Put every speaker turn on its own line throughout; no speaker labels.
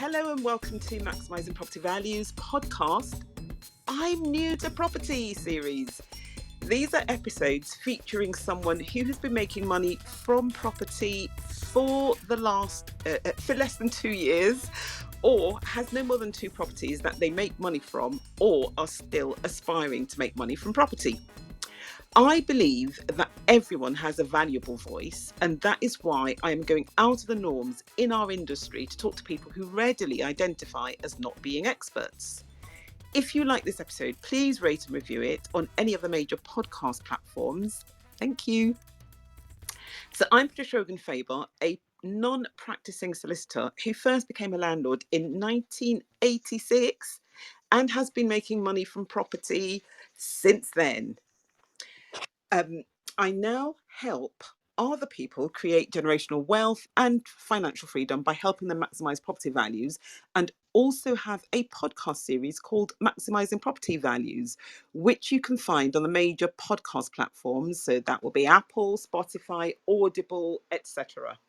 Hello and welcome to Maximising Property Values podcast. I'm new to property series. These are episodes featuring someone who has been making money from property for less than 2 years, or has no more than 2 properties that they make money from, or are still aspiring to make money from property. I believe that everyone has a valuable voice, and that is why I am going out of the norms in our industry to talk to people who readily identify as not being experts. If you like this episode, please rate and review it on any of the major podcast platforms. Thank you. So I'm Patricia Ogan-Faber, a non-practicing solicitor who first became a landlord in 1986 and has been making money from property since then. I now help other people create generational wealth and financial freedom by helping them maximize property values, and also have a podcast series called Maximizing Property Values, which you can find on the major podcast platforms. So that will be Apple, Spotify, Audible, etc.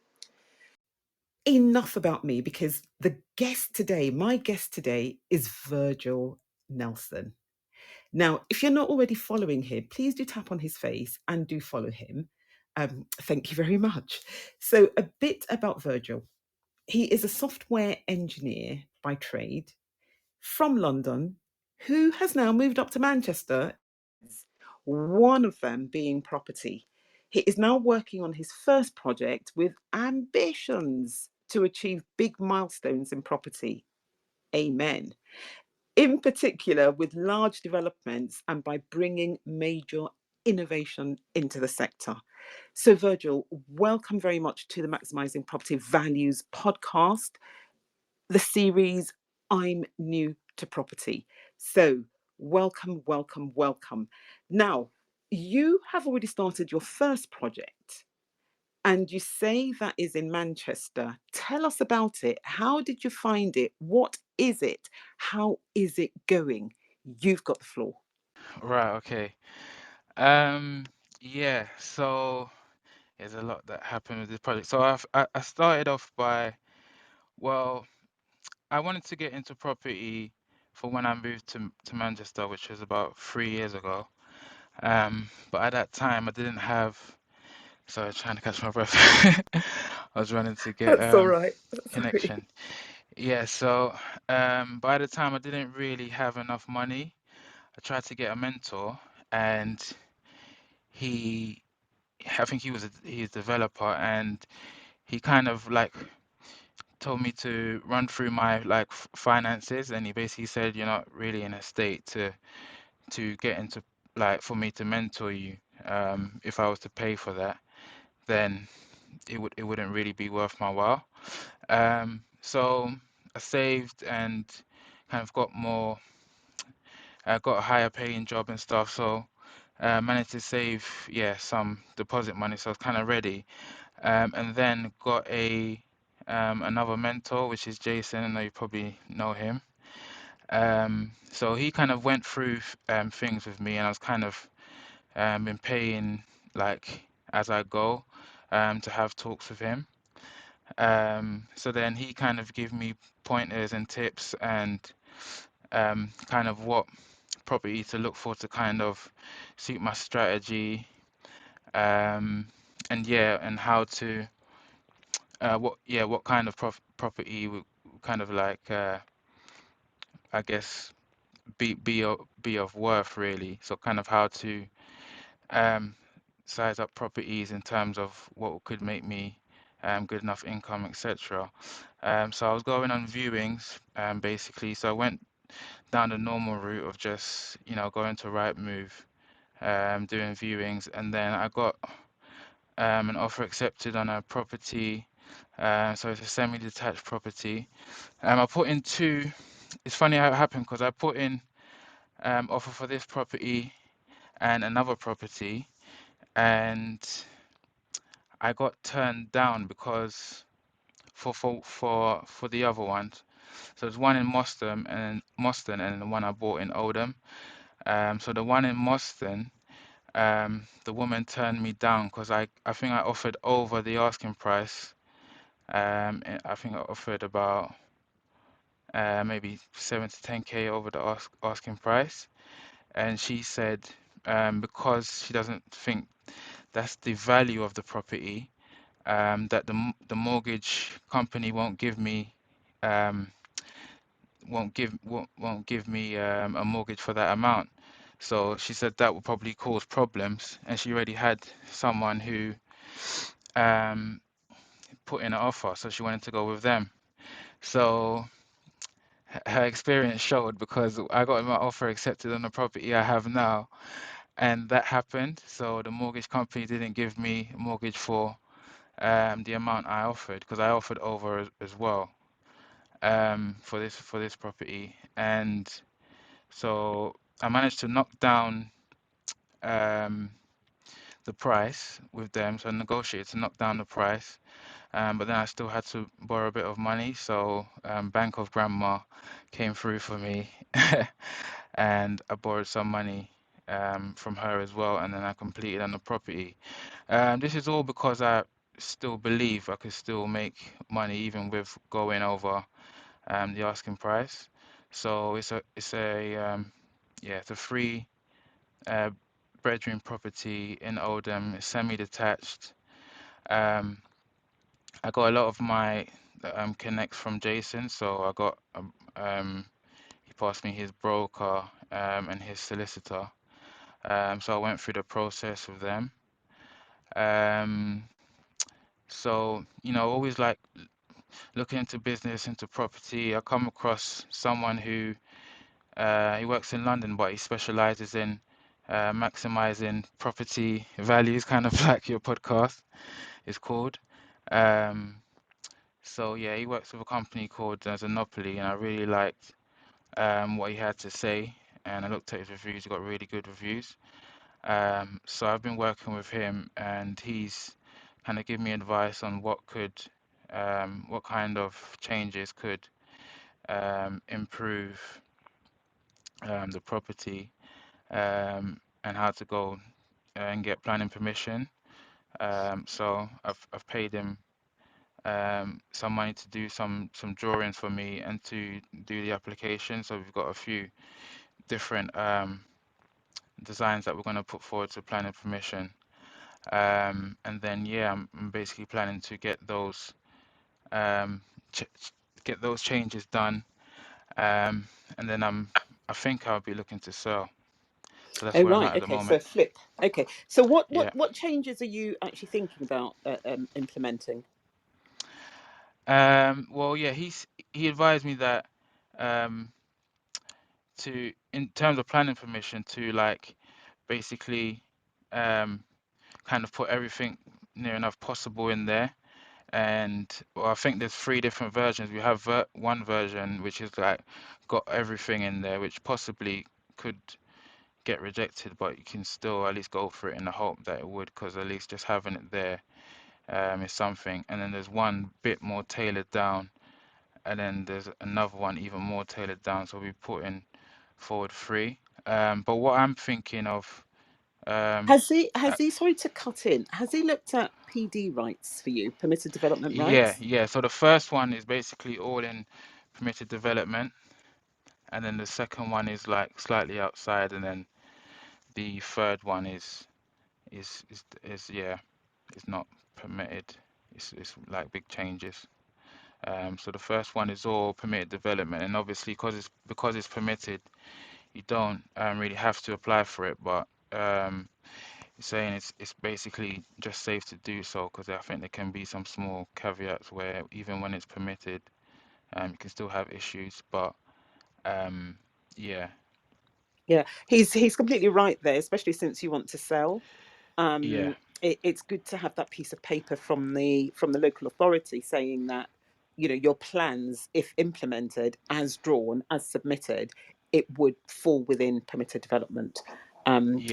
Enough about me, because my guest today is Virgil Nelson. Now, if you're not already following him, please do tap on his face and do follow him. Thank you very much. So, a bit about Virgil. He is a software engineer by trade from London who has now moved up to Manchester, one of them being property. He is now working on his first project with ambitions to achieve big milestones in property. Amen. In particular, with large developments and by bringing major innovation into the sector. So, Virgil, welcome very much to the Maximising Property Values podcast, the series I'm New to Property. So, welcome, welcome, welcome. Now, you have already started your first project, and you say that is in Manchester. Tell us about it. How did you find it? What is it? How is it going? You've got the floor.
Right, okay. Um, yeah, so there's a lot that happened with this project. So I started off by, well, I wanted to get into property for when I moved to Manchester, which was about 3 years ago. But at that time I didn't have, sorry, trying to catch my breath. I was running to get
That's all right. Sorry.
connection. Yeah, so by the time I didn't really have enough money, I tried to get a mentor, and he I think he's a developer, and he kind of like told me to run through my like finances, and he basically said you're not really in a state to get into, like, for me to mentor you. If I was to pay for that, then it wouldn't really be worth my while. So I saved and kind of got more, got a higher paying job and stuff. So managed to save, yeah, some deposit money, so I was kind of ready. And then got a another mentor, which is Jason. I know you probably know him. So he kind of went through things with me, and I was kind of been paying like as I go, to have talks with him. So then he kind of gave me pointers and tips, and kind of what property to look for to kind of suit my strategy, um, and yeah, and how to what kind of property would kind of like, I guess, be of worth really. So kind of how to um, size up properties in terms of what could make me good enough income, etc. So I was going on viewings, basically. So I went down the normal route of just, going to Rightmove, doing viewings, and then I got an offer accepted on a property. So it's a semi-detached property. I put in two. It's funny how it happened, because I put in offer for this property and another property, and I got turned down because for the other ones. So there's one in Moston and the one I bought in Oldham. So the one in Moston, the woman turned me down because I think I offered over the asking price. I think I offered about maybe 7 to 10K over the asking price. And she said because she doesn't think that's the value of the property, that the mortgage company um, won't give me a mortgage for that amount. So she said that would probably cause problems, and she already had someone who um, put in an offer, so she wanted to go with them. So her experience showed because I got my offer accepted on the property I have now, and that happened. So the mortgage company didn't give me a mortgage for the amount I offered because I offered over as well for this property, and so I managed to knock down um, the price with them. So I negotiated to knock down the price, but then I still had to borrow a bit of money. So Bank of Grandma came through for me, and I borrowed some money from her as well, and then I completed on the property. This is all because I still believe I could still make money even with going over the asking price. So it's a three uh, bedroom property in Oldham, semi-detached. Um, I got a lot of my connects from Jason, so I got he passed me his broker and his solicitor. So I went through the process with them. Um, so always like looking into business, into property. I come across someone who he works in London, but he specializes in maximizing property values, kind of like your podcast is called. Um, so yeah, he works with a company called Zanopoly, and I really liked what he had to say. And I looked at his reviews; he got really good reviews. So I've been working with him, and he's kind of given me advice on what kind of changes could improve the property, and how to go and get planning permission. So I've paid him some money to do some drawings for me and to do the application. So we've got a few different designs that we're going to put forward to planning permission. And then yeah, I'm basically planning to um, ch get those changes done. Um, and then I think I'll be looking to sell. So that's
Oh
where I'm
right,
at the
okay. So
moment.
flip. Okay. So what what
Yeah.
what changes are you actually thinking about implementing?
Well, yeah, he advised me that um, in terms of planning permission, to like basically um, kind of put everything near enough possible in there. And well, I think there's three different versions. We have one version which is like got everything in there, which possibly could get rejected, but you can still at least go for it in the hope that it would, because at least just having it there is something. And then there's one bit more tailored down, and then there's another one even more tailored down. So we're putting forward three. But what I'm thinking of, um, uh,
Has he, sorry to cut in, has he looked at PD rights for you, permitted development
yeah,
rights?
yeah. So the first one is basically all in permitted development, and then the second one is like slightly outside, and then the third one is yeah, it's not permitted. It's like big changes. So the first one is all permitted development, and obviously because it's permitted, you don't really have to apply for it, but it's saying it's basically just safe to do so, because I think there can be some small caveats where even when it's permitted, you can still have issues. But um, yeah,
Yeah, he's completely right there, especially since you want to sell.
yeah,
It's good to have that piece of paper from the local authority saying that, your plans, if implemented as drawn, as submitted, it would fall within permitted development.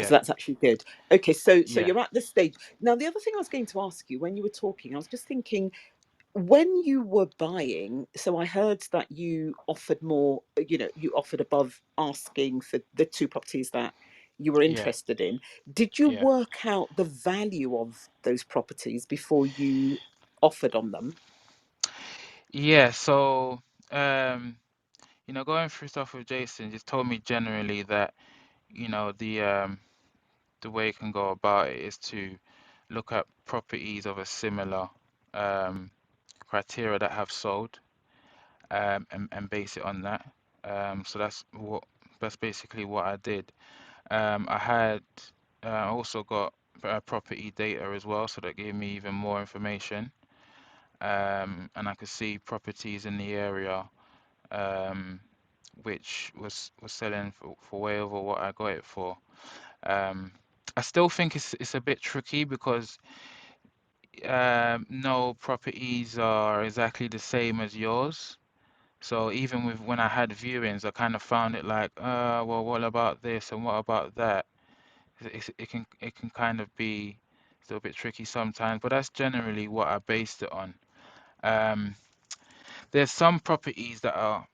So
yeah,
that's actually good. Okay, so
yeah,
you're at this stage now. The other thing I was going to ask you when you were talking, I was just thinking, when you were buying, so I heard that you offered more, you offered above asking for the two properties that you were
yeah,
interested in. Did you
yeah.
work out the value of those properties before you offered on them?
Yeah, so um, going through stuff with Jason just told me generally that, the way you can go about it is to look at properties of a similar um, criteria that have sold, and base it on that. So that's basically what I did. I had also got property data as well, so that gave me even more information. And I could see properties in the area, um, which was selling for way over what I got it for. Um, I still think it's a bit tricky because no properties are exactly the same as yours. So even with when I had viewings, I kind of found it like, well, what about this and what about that? It can kind of be still a bit tricky sometimes, but that's generally what I based it on. Um, there's some properties that are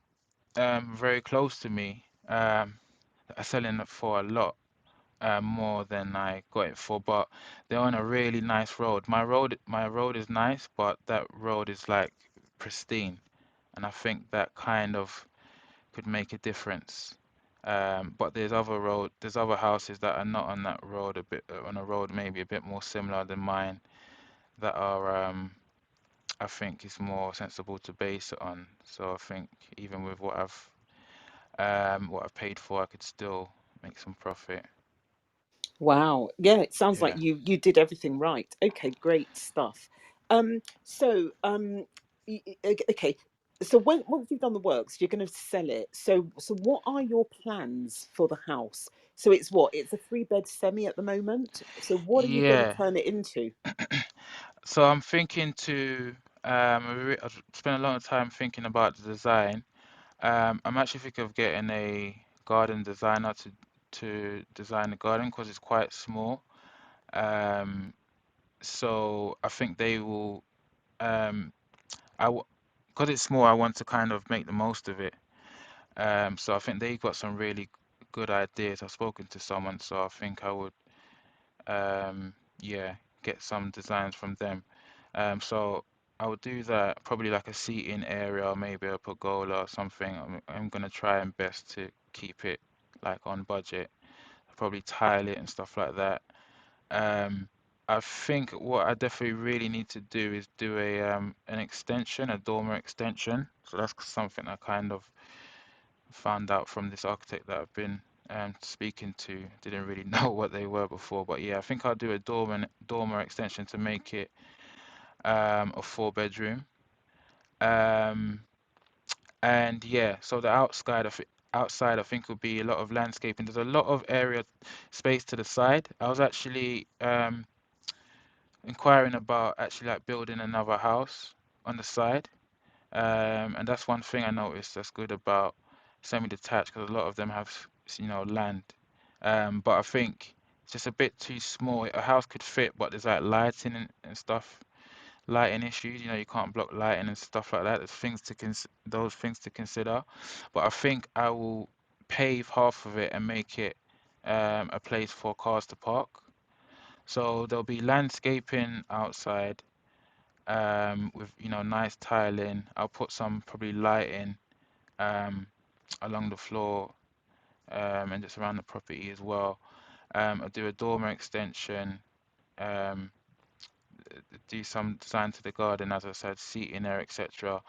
very close to me, that are selling it for a lot more than I got it for, but they're on a really nice road. My road is nice, but that road is like pristine, and I think that kind of could make a difference. But there's other houses that are not on that road, on a road maybe a bit more similar than mine, that are, I think is more sensible to base it on. So I think even with what I've paid for, I could still make some profit.
Wow. Yeah, it sounds like
Yeah.
you did everything right. Okay, great stuff. So okay. So when once you've done the works, you're going to sell it. So what are your plans for the house? So it's what? It's a three-bed semi at the moment. So what are you going to
Yeah.
turn it into?
So I'm thinking I've spent a lot of time thinking about the design. I'm actually thinking of getting a garden designer to design the garden because it's quite small. Um, so I think they will. Um, because it's small, I want to kind of make the most of it. So I think they got some really good ideas. I've spoken to someone, so I think I would, yeah, get some designs from them. So I would do that, probably like a seating area, maybe a pergola or something. I'm gonna try and best to keep it like on budget. Probably tile it and stuff like that. Um, I think what I definitely really need to do is do an extension, a dormer extension. So that's something I kind of found out from this architect that I've been speaking to. Didn't really know what they were before, but yeah, I think I'll do a dormer extension to make it a four-bedroom. Um, and yeah, so the outside I think will be a lot of landscaping. There's a lot of area space to the side. I was actually inquiring about actually like building another house on the side. And that's one thing I noticed that's good about semi-detached because a lot of them have, land. But I think it's just a bit too small. A house could fit, but there's like lighting and stuff, lighting issues. You can't block lighting and stuff like that. There's those things to consider. But I think I will pave half of it and make it a place for cars to park. So there'll be landscaping outside, with nice tiling. I'll put some probably lighting um, along the floor, and just around the property as well. I'll do a dormer extension, um, do some design to the garden, as I said, seating there, etc.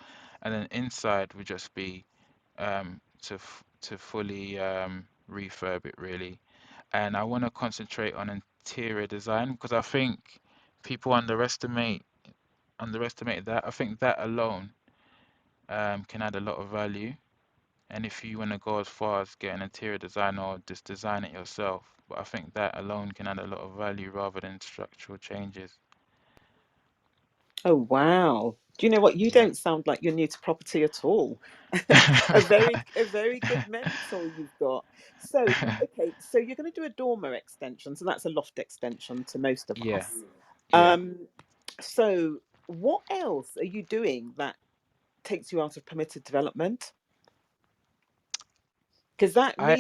And then inside would just be to fully refurb it really. And I want to concentrate on interior design because I think people underestimate that. I think that alone can add a lot of value. And if you want to go as far as get an interior designer or just design it yourself, but I think that alone can add a lot of value rather than structural changes.
Oh wow. Do you know what? You
Yeah.
don't sound like you're new to property at all. A very good mentor you've got. So okay, so you're going to do a dormer extension, so that's a loft extension to most of
Yeah,
us.
yeah.
Um, so what else are you doing that takes you out of permitted development? Because
I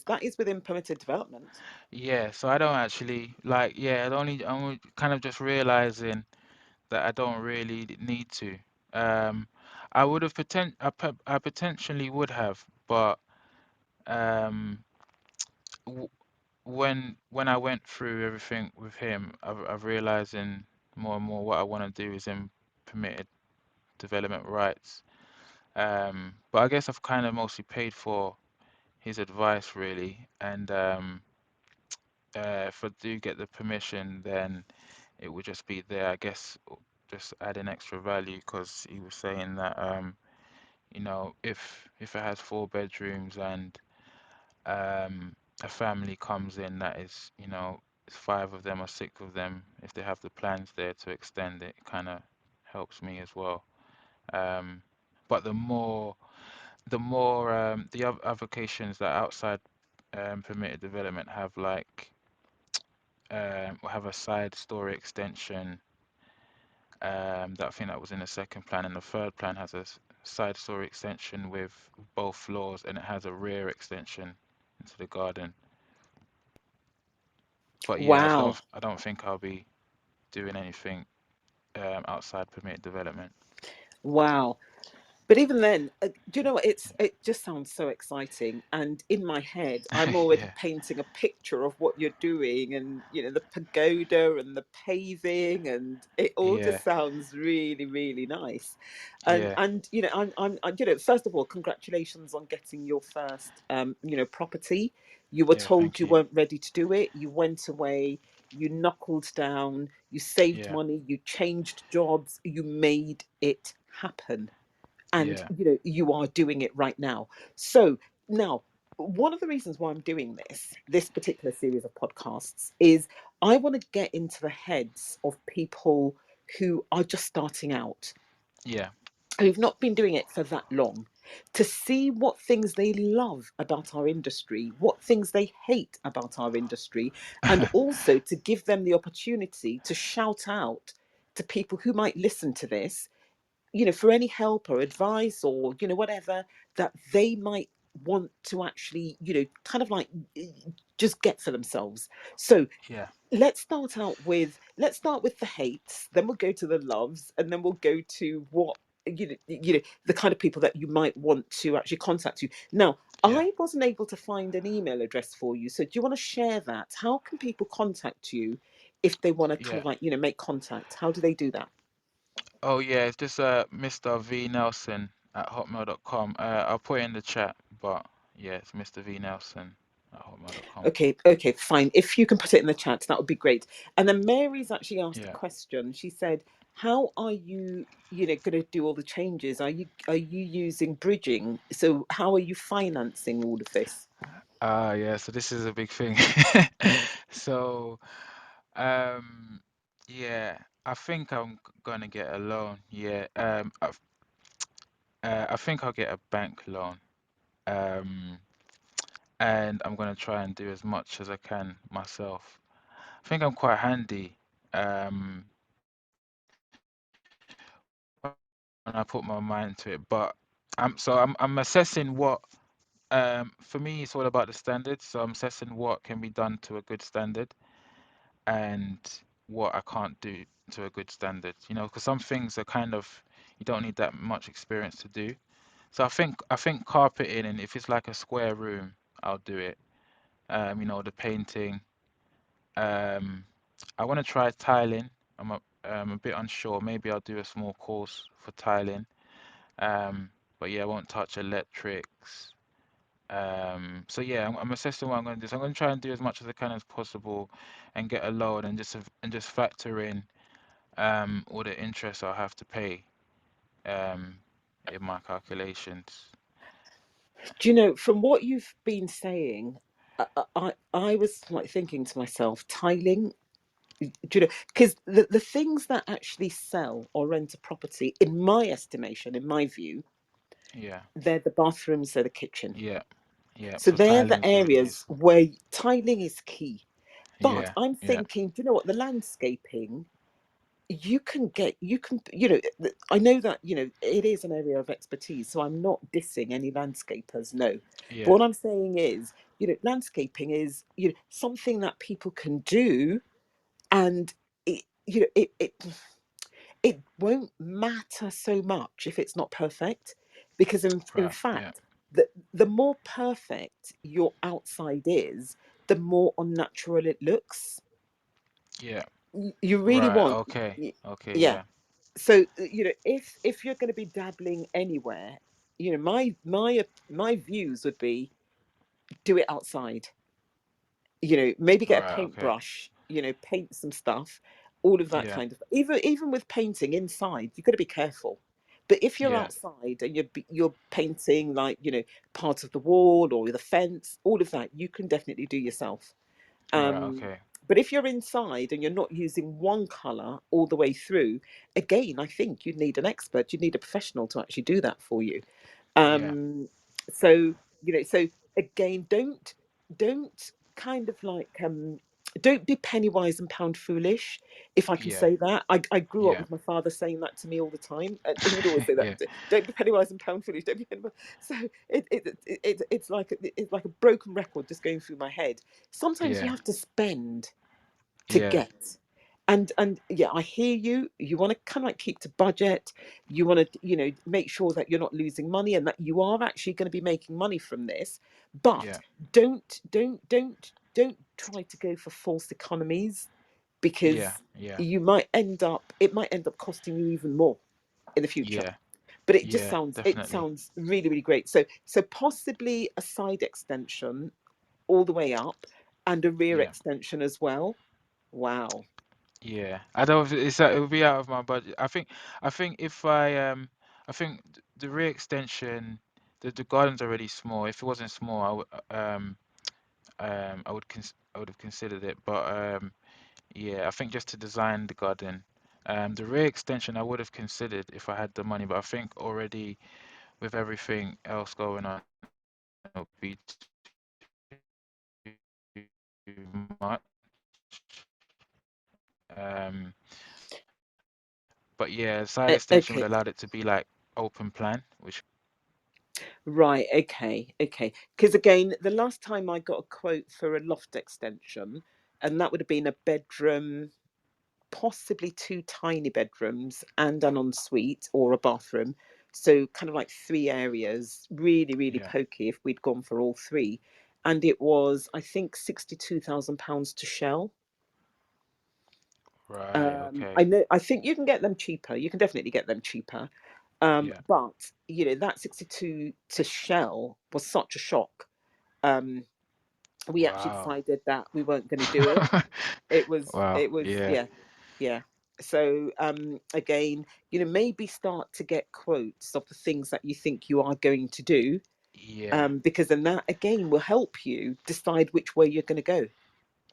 that is within permitted development.
yeah, so I don't actually like yeah, I'm kind of just realizing that I don't really need to. Um I would have I potentially would have. But um, w when I went through everything with him, I've realizing more and more what I want to do is in permitted development rights. But I guess I've kind of mostly paid for his advice really, and if I do get the permission, then it would just be there. I guess just adding extra value because he was saying that if it has 4 bedrooms and um, a family comes in that is, it's 5 of them or 6 of them, if they have the plans there to extend it, it kind of helps me as well. Um, but the other applications that outside permitted development have like will have a side story extension that I think that was in the second plan, and the third plan has a side story extension with both floors, and it has a rear extension into the garden. But yeah,
Wow.
I don't think I'll be doing anything outside permitted development.
Wow. But even then, do you know what? It just sounds so exciting, and in my head, I'm already
Yeah,
painting a picture of what you're doing, and the pagoda and the paving, and it all
yeah,
just sounds really, really nice. And
yeah,
and first of all, congratulations on getting your first property. You were
yeah.
told
Thank
you
you.
weren't ready to do it. You went away. You knuckled down. You saved
Yeah,
money. You changed jobs. You made it happen, and
yeah,
you are doing it right now. So now, one of the reasons why I'm doing this particular series of podcasts is I want to get into the heads of people who are just starting out,
yeah,
who've not been doing it for that long, to see what things they love about our industry, what things they hate about our industry, and also to give them the opportunity to shout out to people who might listen to this, for any help or advice, or whatever that they might want to actually, kind of like, just get for themselves. So
yeah,
let's start with the hates, then we'll go to the loves, and then we'll go to what, the kind of people that you might want to actually contact you. Now,
yeah,
I wasn't able to find an email address for you, so do you want to share that? How can people contact you if they want to kind
yeah.
of like, make contact? How do they do that?
Oh yeah, it's just Mr. V Nelson at hotmail.com. I'll put it in the chat, but yeah, it's Mr. V Nelson at hotmail.com.
Okay, okay, fine. If you can put it in the chat, that would be great. And then Mary's actually asked a
Yeah.
question. She said, "How are you, going to do all the changes? Are you using bridging? So how are you financing all of this?"
Yeah, so this is a big thing. So, um, yeah, I think I'm gonna get a loan. Yeah, I think I'll get a bank loan. Um, and I'm gonna try and do as much as I can myself. I think I'm quite handy. Um, when I put my mind to it, but I'm assessing what for me it's all about the standards. So I'm assessing what can be done to a good standard and what I can't do to a good standard. Because some things are kind of you don't need that much experience to do. So I think carpeting, and if it's like a square room, I'll do it. The painting. Um, I want to try tiling. I'm a bit unsure. Maybe I'll do a small course for tiling. But yeah, I won't touch electrics. So yeah, I'm assessing what I'm going to do. So I'm going to try and do as much as I can as possible, and get a loan, and just factor in all the interest I'll have to pay um, in my calculations.
Do you know, from what you've been saying, I was like thinking to myself, tiling. Do you know? Because the things that actually sell or rent a property, in my estimation, in my view,
Yeah,
they're the bathrooms, they're the kitchen.
yeah, yeah.
So
So
they're the
tiling's really
areas
is.
where tiling is key. But
Yeah,
I'm
yeah,
thinking, do you know what? The landscaping, I know that, it is an area of expertise. So I'm not dissing any landscapers, no. But
yeah.
what I'm saying is, landscaping is, something that people can do, and it won't matter so much if it's not perfect, because in
Right. Yeah,
fact, the more perfect your outside is, the more unnatural it looks.
Yeah.
You really
Right.
want,
Okay. Okay.
yeah.
Yeah.
So if you're going to be dabbling anywhere, my views would be, do it outside. Maybe get a
Right. Okay.
paintbrush, paint some stuff, all of that
Yeah.
kind of, even with painting inside, you've got to be careful. But if you're
Yeah.
outside and you're painting, like, part of the wall or the fence, all of that you can definitely do yourself.
Right.
um
Okay.
but if you're inside and you're not using one color all the way through, again, I think you'd need an expert, you'd need a professional to actually do that for you.
Yeah.
um so so again, don't kind of like, don't be penny wise and pound foolish, if I can
Yeah.
say that. I grew up
Yeah.
with my father saying that to me all the time, and he would always say that,
Yeah.
don't be penny wise and pound foolish, don't be penny wise. So it's like a broken record just going through my head. Sometimes you
Yeah.
have to spend to
Yeah.
get. And yeah, I hear you. You want to kind of like keep to budget. You want to, make sure that you're not losing money and that you are actually going to be making money from this. But
Yeah.
don't try to go for false economies,
Yeah.
because
Yeah.
it might end up costing you even more in the future.
Yeah.
But
Yeah.
it
Definitely.
sounds really, really great. So possibly a side extension all the way up, and a rear
Yeah.
extension as well. Wow.
Yeah. I don't. It's it will be out of my budget. I think if I I think the rear extension, the garden's already small. If it wasn't small, I would have considered it. But yeah, I think just to design the garden. The rear extension I would have considered if I had the money, but I think already with everything else going on, it would be too much. Um, but yeah, side extension would
Okay.
allowed it to be like open plan, which
Right. Okay. Okay. Because again, the last time I got a quote for a loft extension, and that would have been a bedroom, possibly two tiny bedrooms and an ensuite or a bathroom. So kind of like three areas, really, really
yeah,
pokey if we'd gone for all three. And it was, I think, £62,000 to shell.
right,
I
okay,
know. I think you can get them cheaper. You can definitely get them cheaper.
yeah,
But that 62 to shell was such a shock. Um, we actually
wow,
decided that we weren't going to do it. It was.
wow,
It was.
yeah,
Yeah. Yeah. So again, maybe start to get quotes of the things that you think you are going to do,
yeah,
because then that again will help you decide which way you're going to go.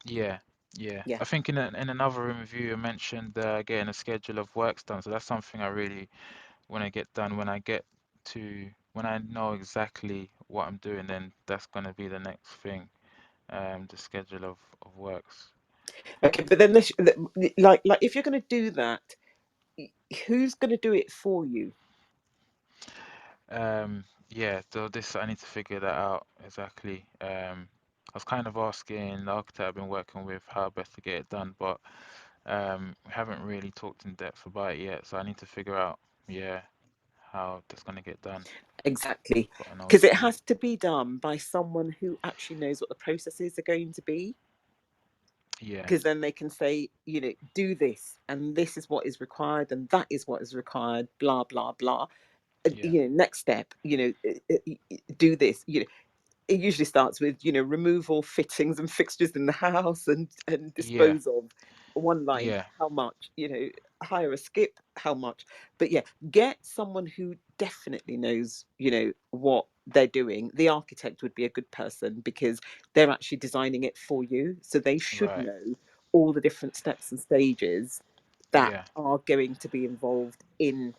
yeah, yeah.
Yeah.
I think in another review you mentioned getting a schedule of works done, so that's something I really want to get done. When I know exactly what I'm doing, then that's gonna be the next thing, the schedule of works.
Okay, but then like if you're going to do that, who's going to do it for you?
Yeah, so this I need to figure that out exactly. I was kind of asking the architect I've been working with how best to get it done, but we haven't really talked in depth about it yet, so I need to figure out, yeah, how that's gonna get done.
Exactly.
Got an
Because it
OC.
has to be done by someone who actually knows what the processes are going to be.
Yeah,
Because then they can say, do this, and this is what is required, and that is what is required, blah, blah, blah.
yeah,
Next step, do this. It usually starts with, remove all fittings and fixtures in the house, and
yeah,
dispose of one line,
yeah,
how much, hire a skip, how much. But yeah, get someone who definitely knows, what they're doing. The architect would be a good person, because they're actually designing it for you, so they should
right,
know all the different steps and stages that
yeah,
are going to be involved in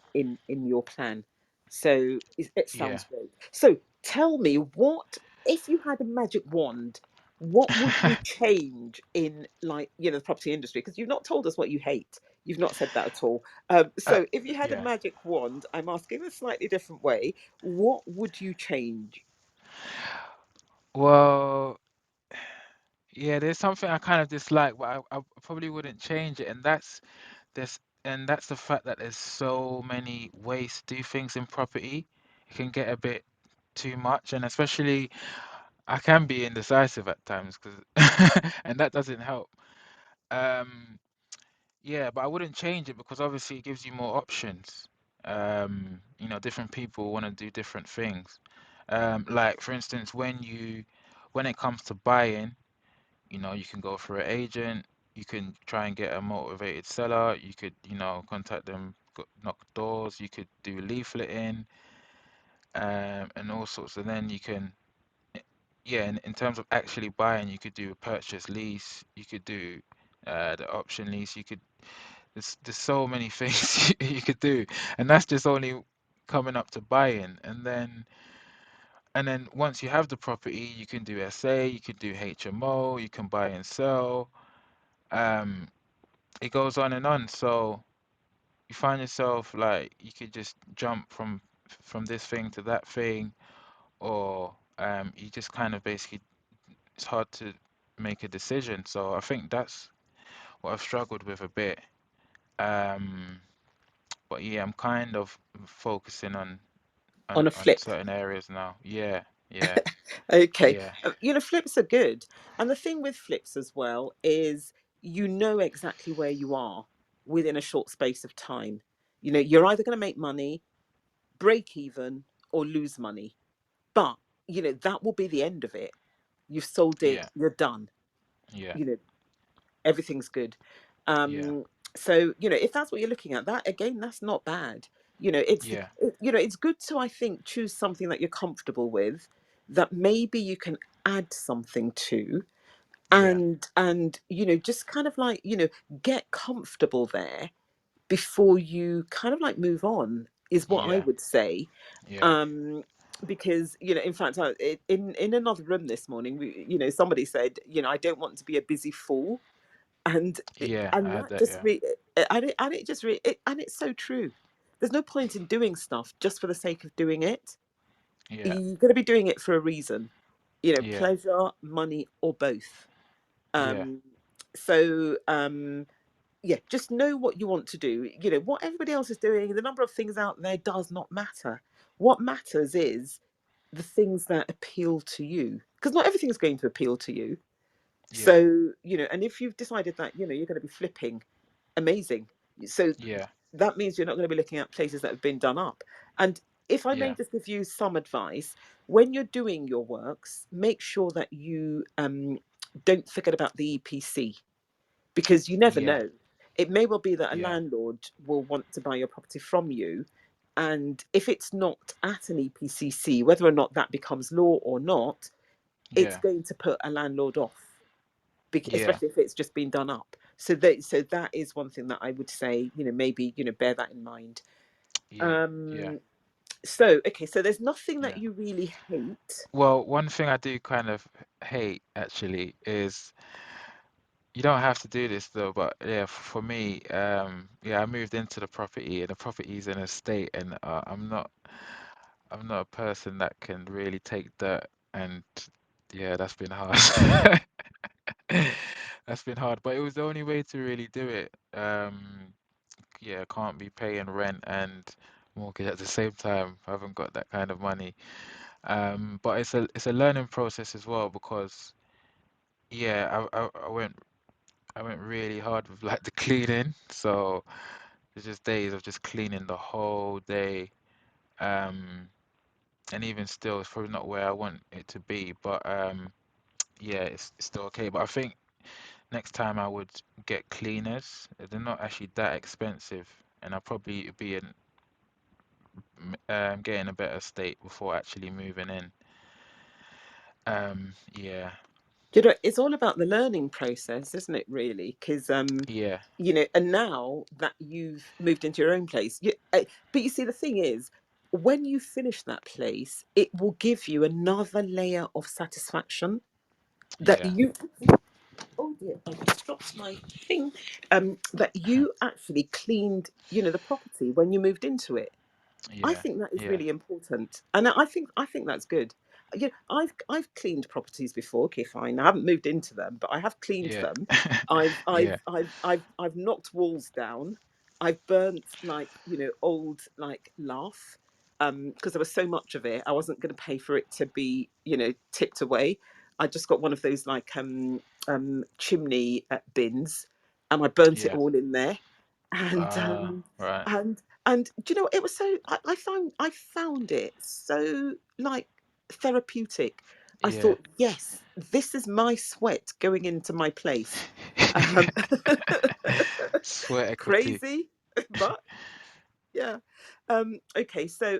your plan. So it
yeah.
sounds great. So tell me, what if you had a magic wand? What would you change in, like, the property industry? Because you've not told us what you hate. You've not said that at all.
Uh,
So if you had a
yeah.
magic wand, I'm asking a slightly different way. What would you change?
Well, yeah, there's something I kind of dislike, but I probably wouldn't change it, and There's that's the fact that there's so many ways to do things in property. It can get a bit. too much, and especially I can be indecisive at times because and that doesn't help. Um, yeah, but I wouldn't change it because obviously it gives you more options. Different people want to do different things. Like for instance, when it comes to buying, you can go for an agent, you can try and get a motivated seller, you could, contact them, knock doors, you could do leafleting, and all sorts. And then you can, yeah, in terms of actually buying, you could do a purchase lease, you could do the option lease, there's so many things you could do, and that's just only coming up to buying, and then once you have the property, you can do SA, you can do HMO, you can buy and sell. Um, it goes on and on. So you find yourself like you could just jump from this thing to that thing, or you just kind of basically it's hard to make a decision. So I think that's what I've struggled with a bit. Um, but yeah, I'm kind of focusing on
On a
on
flip.
certain areas now. Yeah, yeah,
Okay.
yeah,
Flips are good. And the thing with flips as well is you know exactly where you are within a short space of time. You're either going to make money, break even, or lose money. But, that will be the end of it. You've sold it,
yeah,
you're done.
yeah,
You know, everything's good.
yeah,
So, if that's what you're looking at, that again, that's not bad.
yeah,
It's good to, I think, choose something that you're comfortable with, that maybe you can add something to,
yeah,
and just kind of like, get comfortable there before you kind of like move on, is what I
yeah,
would say.
yeah,
um because in fact, in another room this morning, somebody said, I don't want to be a busy fool. and
yeah. I
and
had
that
that.
just
Yeah,
and it just and it's so true. There's no point in doing stuff just for the sake of doing it.
yeah,
You're going to be doing it for a reason,
yeah,
pleasure, money, or both.
yeah,
Um so um yeah, just know what you want to do. What everybody else is doing, the number of things out there, does not matter. What matters is the things that appeal to you, because not everything is going to appeal to you.
yeah,
So, and if you've decided that, you're going to be flipping, amazing. So
yeah,
that means you're not going to be looking at places that have been done up. And if I may
yeah,
just give you some advice, when you're doing your works, make sure that you don't forget about the EPC, because you never
yeah,
know. It may well be that a
yeah,
landlord will want to buy your property from you. And if it's not at an EPCC, whether or not that becomes law or not, it's
yeah,
going to put a landlord off,
yeah,
especially if it's just been done up. So that is one thing that I would say, maybe, bear that in mind.
yeah, yeah,
So there's nothing that
yeah.
you really hate.
Well, one thing I do kind of hate actually is you don't have to do this though, but yeah, for me, yeah, I moved into the property and the property's in a state, and I'm not a person that can really take dirt, and yeah, that's been hard. That's been hard, but it was the only way to really do it. Yeah, can't be paying rent and mortgage at the same time. I haven't got that kind of money. But it's a learning process as well because yeah, I went really hard with like the cleaning. So there's just days of just cleaning the whole day. Um, and even still, it's probably not where I want it to be. But yeah, it's still okay. But I think next time I would get cleaners. They're not actually that expensive, and I'll probably be in getting a better state before actually moving in. Yeah,
It's all about the learning process, isn't it, really? Because
yeah,
and now that you've moved into your own place, but you see, the thing is, when you finish that place, it will give you another layer of satisfaction, that
yeah,
you oh dear, I just dropped my thing. That you actually cleaned, the property when you moved into it. I
yeah,
think that is
yeah,
really important, and I think that's good. I've cleaned properties before. Okay, fine. I haven't moved into them, but I have cleaned
yeah,
them. I've
yeah,
I've I've I've I've knocked walls down. I've burnt, like, old, like, lath. because there was so much of it. I wasn't going to pay for it to be, tipped away. I just got one of those like chimney bins, and I burnt it
Yeah.
all in there. And
Right.
do you know what? It was so I found it so like therapeutic. I
Yeah.
thought, yes, this is my sweat going into my place. Um,
Sweat equity.
crazy, but yeah. Okay, so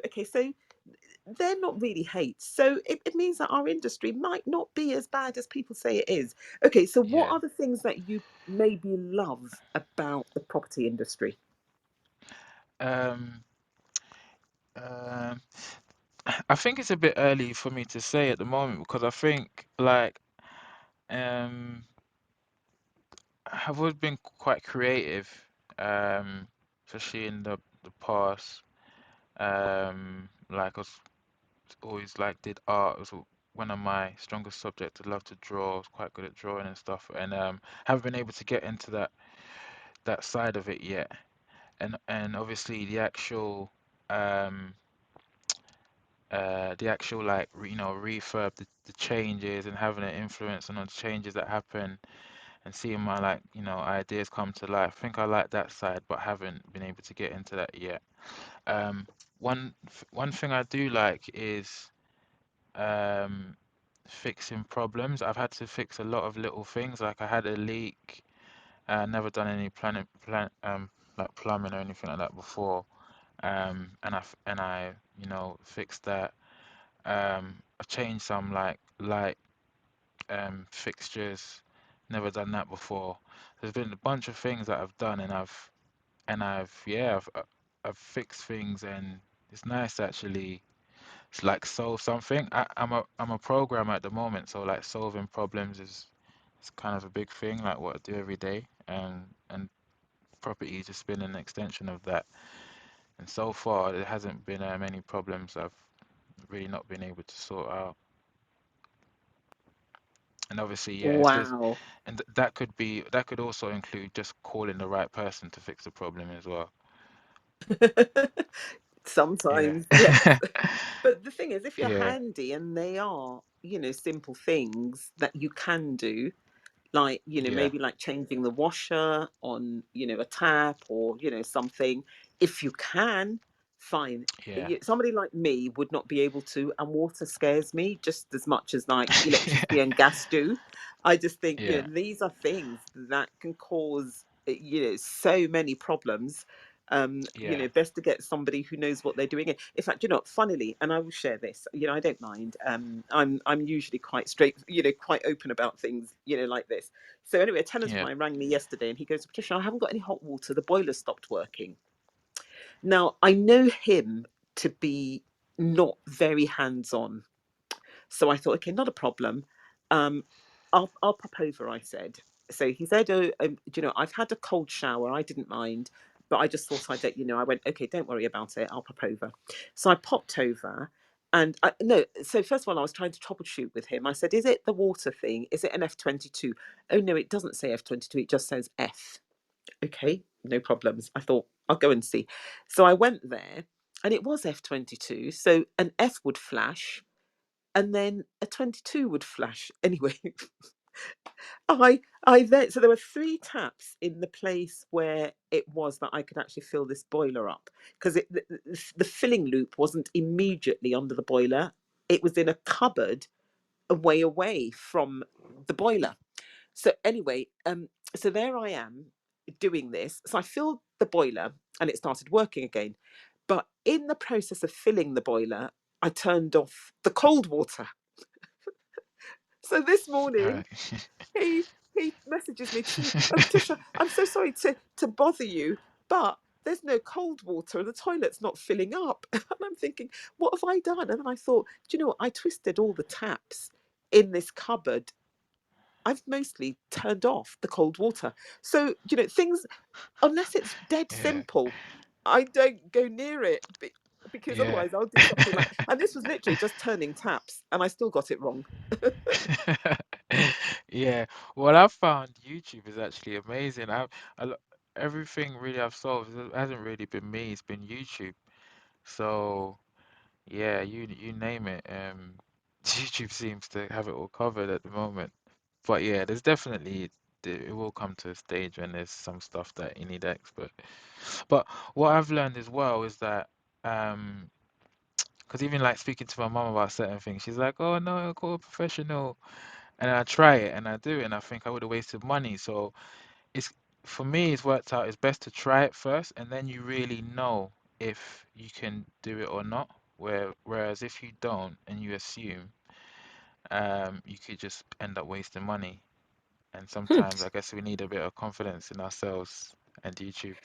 they're not really hate. So it means that our industry might not be as bad as people say it is. Okay, so what
Yeah.
are the things that you maybe love about the property industry?
Um, um, I think it's a bit early for me to say at the moment because I think like um, I've always been quite creative, um, especially in the past. Like I was always like did art. It was one of my strongest subjects. I love to draw. I was quite good at drawing and stuff, and haven't been able to get into that side of it yet. And obviously um the actual like refurb the changes and having an influence on the changes that happen and seeing my like ideas come to life. I think I like that side, but haven't been able to get into that yet. Um, one thing I do like is um, fixing problems. I've had to fix a lot of little things. Like I had a leak. Never done any like plumbing or anything like that before. And I fixed that. I've changed some like light fixtures. Never done that before. There's been a bunch of things that I've done, and I've yeah, I've fixed things, and it's nice actually. It's like solve something. I'm a programmer at the moment, so like solving problems is kind of a big thing, like what I do every day, and property has just been an extension of that. And so far, there hasn't been many problems I've really not been able to sort out. And obviously, yeah, if there's
Wow.
and that could also include just calling the right person to fix the problem as well. Yeah.
Sometimes, yes. But the thing is, if you're
Yeah.
handy and they are, simple things that you can do, like
Yeah.
maybe like changing the washer on a tap, or something, if you can, fine.
Yeah.
Somebody like me would not be able to, and water scares me just as much as like electricity and gas do. I just think
Yeah.
these are things that can cause so many problems.
Yeah.
Best to get somebody who knows what they're doing. In fact, funnily, and I will share this, I don't mind. I'm usually quite straight, quite open about things, like this. So anyway, a tenant of
Yeah.
mine rang me yesterday, and he goes, Patricia, I haven't got any hot water, the boiler stopped working. Now I know him to be not very hands-on, so I thought, okay, not a problem. Um, I'll pop over, I said. So he said, oh, I've had a cold shower. I didn't mind, but I just thought I'd let you know. I went, okay, don't worry about it. I'll pop over. So I popped over. And no, so first of all, I was trying to troubleshoot with him. I said, is it the water thing? Is it an F22? Oh, no, it doesn't say F22. It just says F. Okay, no problems. I thought, I'll go and see. So I went there, and it was F22. So an F would flash, and then a 22 would flash. Anyway, I then, so there were three taps in the place where it was that I could actually fill this boiler up, because the filling loop wasn't immediately under the boiler. It was in a cupboard away from the boiler. So anyway, so there I am doing this. So I filled the boiler and it started working again. But in the process of filling the boiler, I turned off the cold water. So this
All
morning,
right.
he he messages me to say, "Oh, Patricia, I'm so sorry to bother you, but there's no cold water and the toilet's not filling up." And I'm thinking, what have I done? And then I thought, do you know what? I twisted all the taps in this cupboard. I've mostly turned off the cold water. So, things, unless it's dead
Yeah.
simple, I don't go near it, because
Yeah.
otherwise I'll do something like, and this was literally just turning taps and I still got it wrong.
Yeah. Well, I found YouTube is actually amazing. I lo- everything really I've solved hasn't really been me, it's been YouTube. So. Yeah, you name it. YouTube seems to have it all covered at the moment. But yeah, there's definitely it will come to a stage when there's some stuff that you need expert. But what I've learned as well is that um, because even like speaking to my mum about certain things, she's like, "Oh no, call a professional." And I try it and I do it, and I think I would have wasted money. So it's for me, it's worked out. It's best to try it first, and then you really know if you can do it or not. Whereas if you don't and you assume, you could just end up wasting money. And
Hmm.
sometimes I guess we need a bit of confidence in ourselves and YouTube.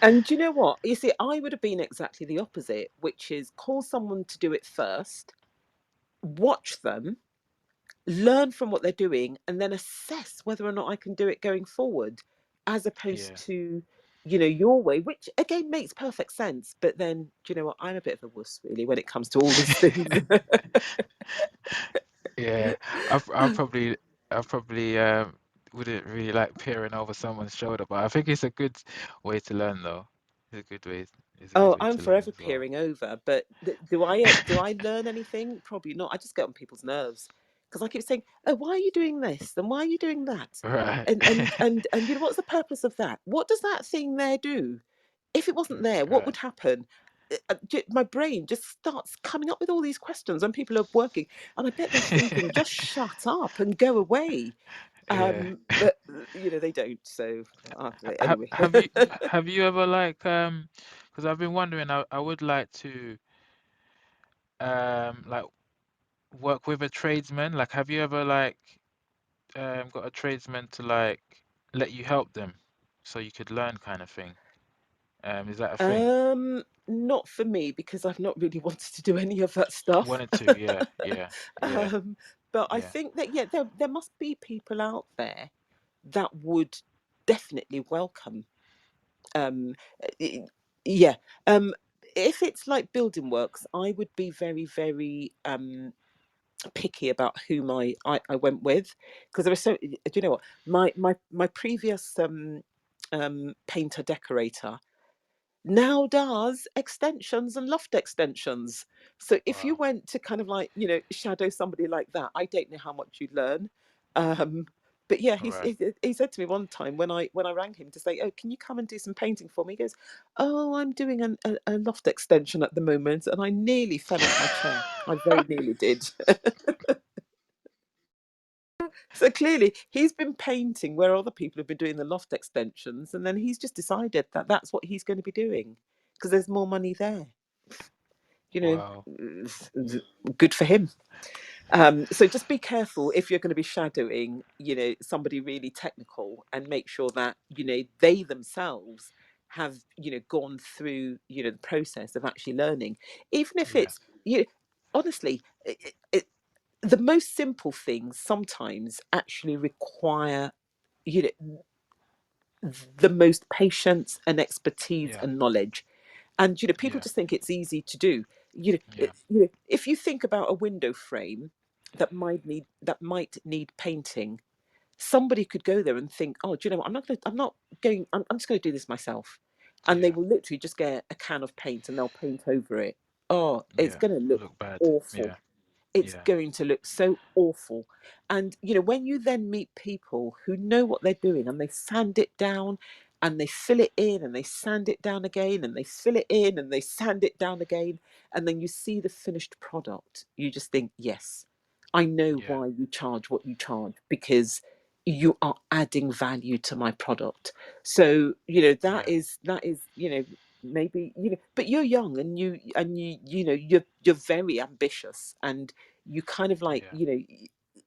And do you know what? You see, I would have been exactly the opposite, which is call someone to do it first, watch them, learn from what they're doing, and then assess whether or not I can do it going forward, as
Yeah.
opposed to, your way, which again makes perfect sense. But then, do you know what? I'm a bit of a wuss, really, when it comes to all these things.
Yeah, I probably wouldn't really like peering over someone's shoulder, but I think it's a good way to learn though. It's a good way. It's a good
Oh,
way
I'm
to learn
forever
as well.
peering over, but do I learn anything? Probably not. I just get on people's nerves because I keep saying, "Oh, why are you doing this? And why are you doing that?
Right.
And what's the purpose of that? What does that thing there do? If it wasn't there, what
Right.
would happen?" My brain just starts coming up with all these questions when people are working, and I bet they're thinking, "Just shut up and go away."
Yeah.
But they don't. So
Ha
anyway.
have you ever like because I've been wondering I would like to like work with a tradesman. Like have you ever like got a tradesman to like let you help them so you could learn kind of thing? Is that a thing?
Not for me because I've not really wanted to do any of that stuff.
Wanted to, yeah, yeah, yeah,
um, but I
yeah,
think that there must be people out there that would definitely welcome. Um, i- yeah. Um, if it's like building works, I would be very, very picky about whom I went with, because there are so. Do you know what my previous painter decorator now does extensions and loft extensions. So if you
wow,
went to kind of like, shadow somebody like that, I don't know how much you'd learn. Um, but yeah,
all right.
he said to me one time when I rang him to say, "Oh, can you come and do some painting for me?" He goes, "Oh, I'm doing a loft extension at the moment," and I nearly fell off my chair. I very nearly did. So clearly, he's been painting where other people have been doing the loft extensions, and then he's just decided that that's what he's going to be doing because there's more money there. You
Wow,
know, good for him. So just be careful if you're going to be shadowing, somebody really technical, and make sure that they themselves have gone through the process of actually learning, even if
yeah,
it's honestly. The most simple things sometimes actually require you know the most patience and expertise
yeah,
and knowledge, and people
yeah,
just think it's easy to do.
yeah,
If you think about a window frame that might need painting, somebody could go there and think, "Oh, do you know what, I'm just going to do this myself," and they
yeah,
will literally just get a can of paint and they'll paint over it. Oh, it's
yeah.
going to look
Look bad.
awful.
Yeah,
It's
yeah,
going to look so awful. And when you then meet people who know what they're doing and they sand it down and they fill it in and they sand it down again and they fill it in and they sand it down again, and then you see the finished product, you just think, yes, I know
yeah,
why you charge what you charge, because you are adding value to my product. So that
yeah,
is maybe, but you're young, and you're very ambitious, and you kind of like,
yeah,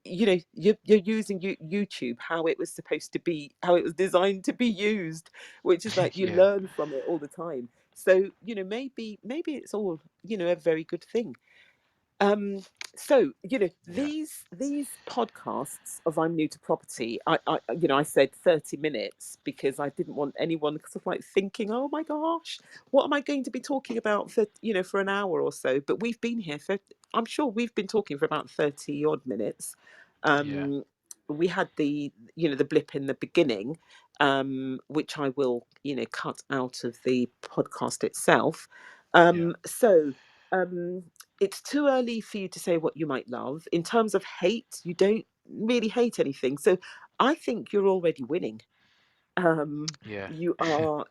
you're using YouTube how it was supposed to be, how it was designed to be used, which is like you
yeah,
learn from it all the time. So maybe it's all a very good thing. um, so
yeah,
these podcasts of I'm New to Property, I said 30 minutes because I didn't want anyone sort of like thinking, "Oh my gosh, what am I going to be talking about for for an hour or so?" But we've been here for, I'm sure we've been talking for about 30 odd minutes.
yeah,
Um, we had the blip in the beginning, which I will cut out of the podcast itself.
yeah,
So. it's too early for you to say what you might love. In terms of hate, you don't really hate anything. So I think you're already winning.
Yeah.
You are,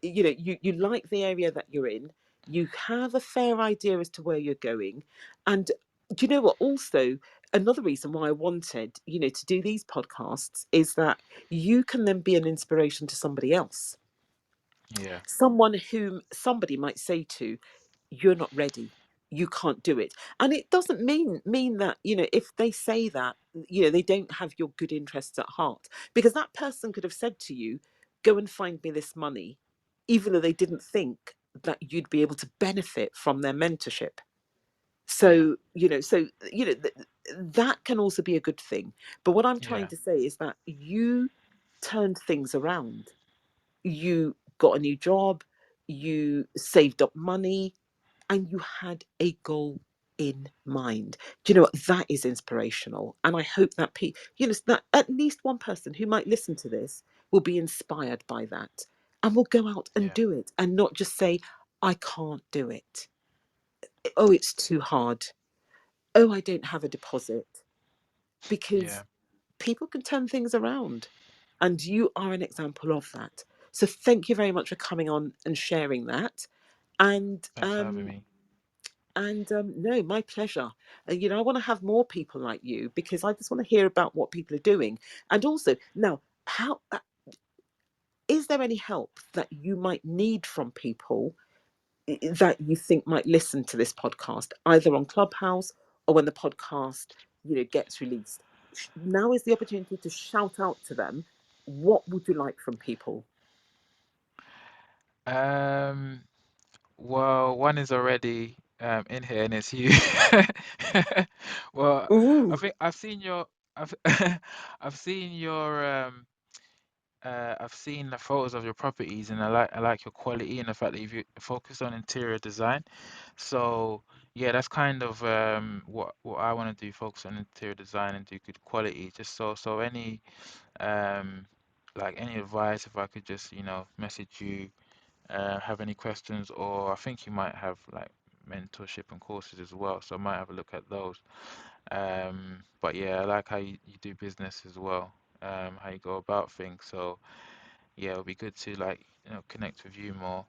you like the area that you're in. You have a fair idea as to where you're going. And do you know what? Also, another reason why I wanted, to do these podcasts is that you can then be an inspiration to somebody else,
Yeah.
someone whom somebody might say to, you're not ready, you can't do it. And it doesn't mean that, if they say that, they don't have your good interests at heart, because that person could have said to you, go and find me this money, even though they didn't think that you'd be able to benefit from their mentorship.
Yeah.
So that can also be a good thing. But what I'm trying
Yeah.
to say is that you turned things around. You got a new job, you saved up money, and you had a goal in mind. Do you know what? That is inspirational. And I hope that that at least one person who might listen to this will be inspired by that and will go out and
Yeah.
do it and not just say, I can't do it. Oh, it's too hard. Oh, I don't have a deposit.
Yeah.
Because people can turn things around. And you are an example of that. So thank you very much for coming on and sharing that. And
Thanks for having me.
no, my pleasure. I want to have more people like you, because I just want to hear about what people are doing. And also, now, how is there any help that you might need from people that you think might listen to this podcast, either on Clubhouse or when the podcast, gets released? Now is the opportunity to shout out to them. What would you like from people?
Um, well, one is already in here, and it's you. Well, I
Ooh,
think I've seen your, I've, I've seen your, I've seen the photos of your properties, and I like your quality and the fact that you focus on interior design. So yeah, that's kind of what I want to do, focus on interior design and do good quality. Just so any um like any advice, if I could just message you, have any questions, or I think you might have like mentorship and courses as well, so I might have a look at those. But yeah, I like how you do business as well, how you go about things. So yeah, it'll be good to like connect with you more.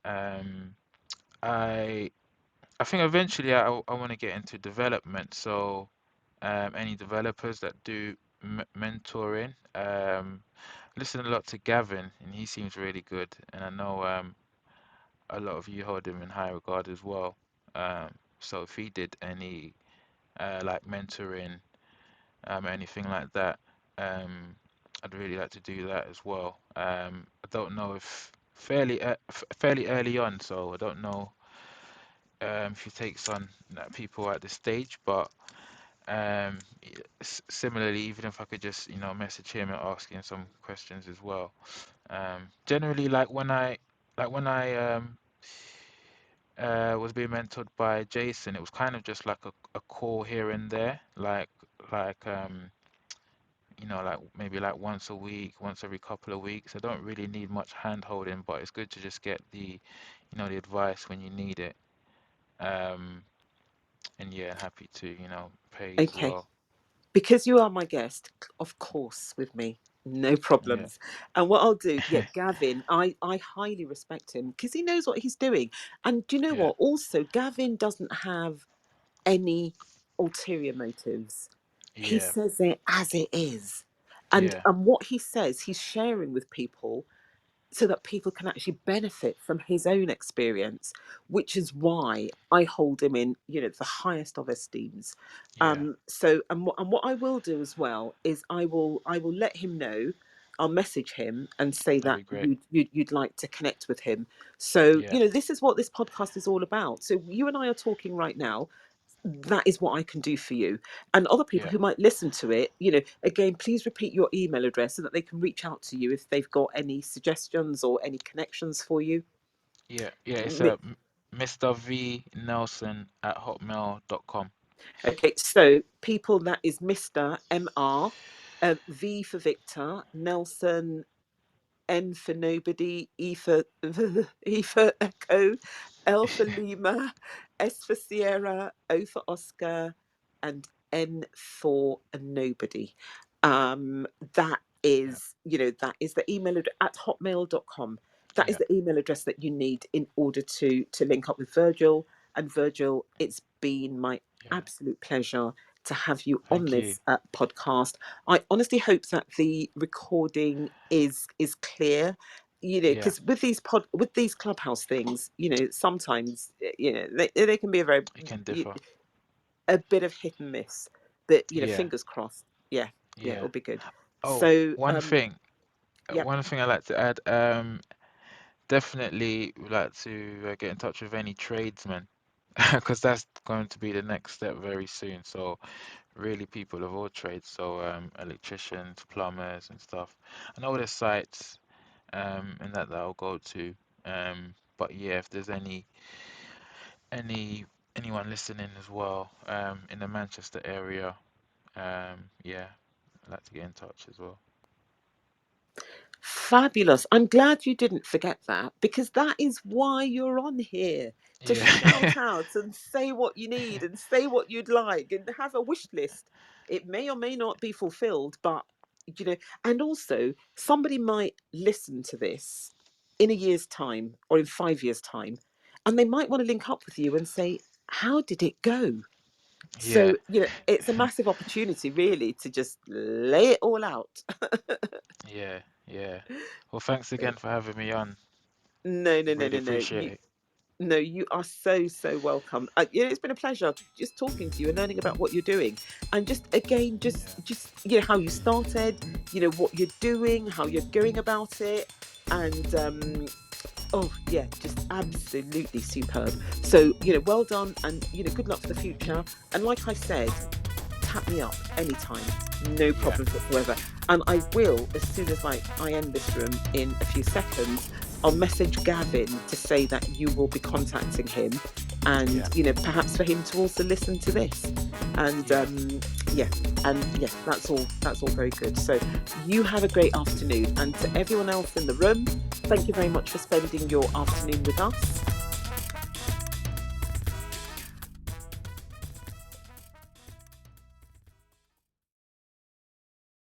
Um, I I think eventually I want to get into development. So any developers that do mentoring, listen a lot to Gavin, and he seems really good. And I know a lot of you hold him in high regard as well. Um, so if he did any like mentoring, anything like that, um, I'd really like to do that as well. I don't know if fairly early on, so I don't know if he takes on like, people at this stage, but similarly, even if I could just message him and ask him some questions as well. Generally, like when I was being mentored by Jason, it was kind of just like a call here and there, like maybe like once a week, once every couple of weeks. I don't really need much hand holding, but it's good to just get the advice when you need it. Um, and yeah, happy to, pay as
okay.
well.
Because you are my guest, of course, with me, no
Yeah,
problems. And what I'll do, yeah, Gavin, I highly respect him because he knows what he's doing. And do you know
yeah,
what? Also, Gavin doesn't have any ulterior motives. He
yeah,
says it as it is. And
yeah,
and what he says, he's sharing with people so that people can actually benefit from his own experience, which is why I hold him in, the highest of esteems.
yeah.
And what I will do as well is I will let him know. I'll message him and say
That'd
that
be great.
you'd like to connect with him. So
Yeah,
this is what this podcast is all about. So you and I are talking right now. That is what I can do for you. And other people
yeah,
who might listen to it, again, please repeat your email address so that they can reach out to you if they've got any suggestions or any connections for you.
yeah, yeah. It's
Mi-
Mr. V Nelson at hotmail.com.
Okay, so people, that is Mr. MR, V for Victor, Nelson, N for nobody, E for E for echo, L for Lima, S for Sierra, O for Oscar, and N for nobody. That
Yeah,
is, that is the email at hotmail.com. That is
yeah,
the email address that you need in order to link up with Virgil. And Virgil, it's been my
yeah.
absolute pleasure to have you on
Thank you.
this podcast. I honestly hope that the recording is clear,
Yeah,
because with these Clubhouse things, sometimes, they can be
it can differ.
a bit of hit and miss, but
Yeah,
fingers crossed. Yeah, yeah,
yeah.
it'll be good.
Oh,
So
one thing.
yeah.
One thing I like to add. Definitely would like to get in touch with any tradesmen because that's going to be the next step very soon. So really people of all trades, so electricians, plumbers and stuff. I know there's sites and that I'll go to. But yeah, if there's any anyone listening as well in the Manchester area, yeah, I'd like to get in touch as well.
Fabulous. I'm glad you didn't forget that, because that is why you're on here, to
Yeah.
shout out and say what you need and say what you'd like and have a wish list. It may or may not be fulfilled, but you know, and also somebody might listen to this in a year's time or in 5 years' time, and they might want to link up with you and say, how did it go?
Yeah.
So, it's a massive opportunity really to just lay it all out.
Yeah. Yeah. Well, thanks again for having me on.
No, no, no,
Really
no, no.
appreciate it.
No, you are so, so welcome. It's been a pleasure just talking to you and learning about what you're doing, and just again,
Yeah.
just how you started, what you're doing, how you're going about it, and oh yeah, just absolutely superb. So well done, and good luck for the future. And like I said, tap me up anytime, no
Yeah.
problems whatsoever. And I will, as soon as I end this room in a few seconds, I'll message Gavin to say that you will be contacting him, and
Yeah.
perhaps for him to also listen to this. And
Yeah.
yeah, and yeah, that's all very good. So you have a great afternoon, and to everyone else in the room, thank you very much for spending your afternoon with us.